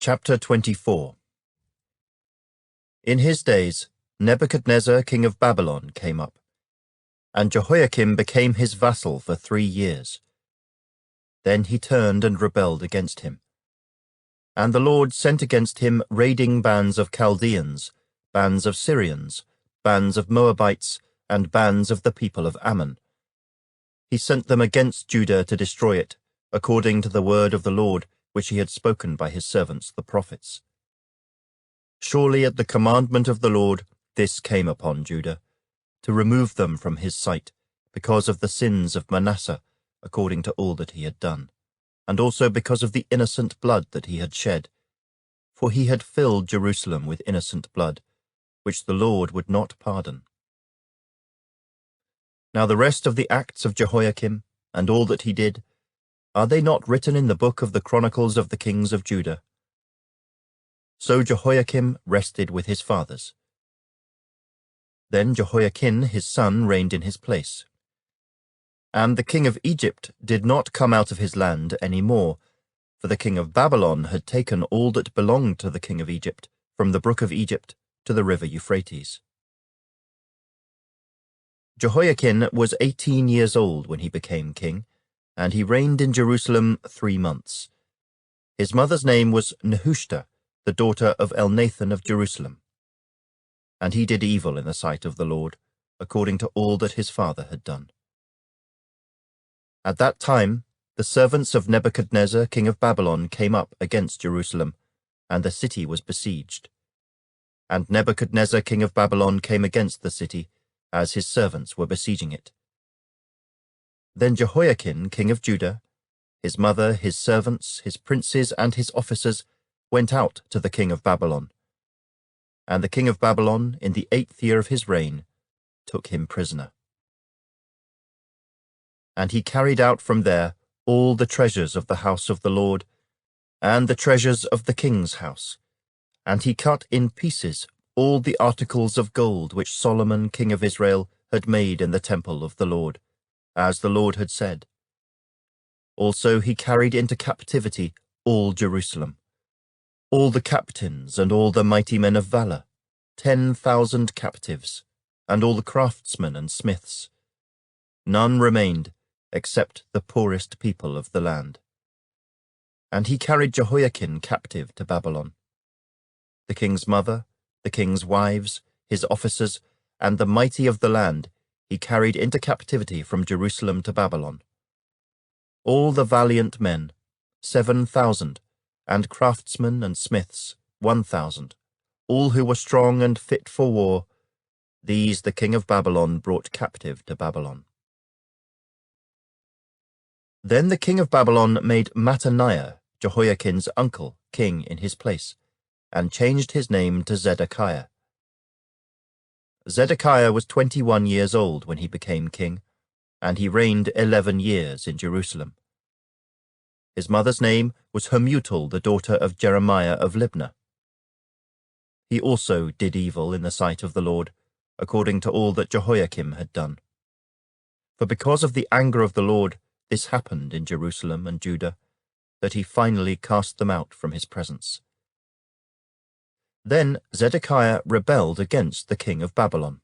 Chapter 24. In his days, Nebuchadnezzar king of Babylon came up, and Jehoiakim became his vassal for 3 years. Then he turned and rebelled against him. And the Lord sent against him raiding bands of Chaldeans, bands of Syrians, bands of Moabites, and bands of the people of Ammon. He sent them against Judah to destroy it, according to the word of the Lord, which he had spoken by his servants the prophets. Surely at the commandment of the Lord this came upon Judah, to remove them from his sight, because of the sins of Manasseh, according to all that he had done, and also because of the innocent blood that he had shed. For he had filled Jerusalem with innocent blood, which the Lord would not pardon. Now the rest of the acts of Jehoiakim, and all that he did, are they not written in the book of the Chronicles of the kings of Judah? So Jehoiakim rested with his fathers. Then Jehoiachin his son reigned in his place. And the king of Egypt did not come out of his land any more, for the king of Babylon had taken all that belonged to the king of Egypt, from the brook of Egypt to the river Euphrates. Jehoiachin was 18 years old when he became king, and he reigned in Jerusalem 3 months. His mother's name was Nehushta, the daughter of Elnathan of Jerusalem. And he did evil in the sight of the Lord, according to all that his father had done. At that time the servants of Nebuchadnezzar king of Babylon came up against Jerusalem, and the city was besieged. And Nebuchadnezzar king of Babylon came against the city, as his servants were besieging it. Then Jehoiachin king of Judah, his mother, his servants, his princes, and his officers went out to the king of Babylon. And the king of Babylon, in the 8th year of his reign, took him prisoner. And he carried out from there all the treasures of the house of the Lord, and the treasures of the king's house, and he cut in pieces all the articles of gold which Solomon king of Israel had made in the temple of the Lord, as the Lord had said. Also he carried into captivity all Jerusalem, all the captains and all the mighty men of valor, 10,000 captives, and all the craftsmen and smiths. None remained except the poorest people of the land. And he carried Jehoiachin captive to Babylon. The king's mother, the king's wives, his officers, and the mighty of the land he carried into captivity from Jerusalem to Babylon. All the valiant men, 7,000, and craftsmen and smiths, 1,000, all who were strong and fit for war, these the king of Babylon brought captive to Babylon. Then the king of Babylon made Mattaniah, Jehoiachin's uncle, king in his place, and changed his name to Zedekiah. Zedekiah was 21 years old when he became king, and he reigned 11 years in Jerusalem. His mother's name was Hamutal, the daughter of Jeremiah of Libnah. He also did evil in the sight of the Lord, according to all that Jehoiakim had done. For because of the anger of the Lord this happened in Jerusalem and Judah, that he finally cast them out from his presence. Then Zedekiah rebelled against the king of Babylon.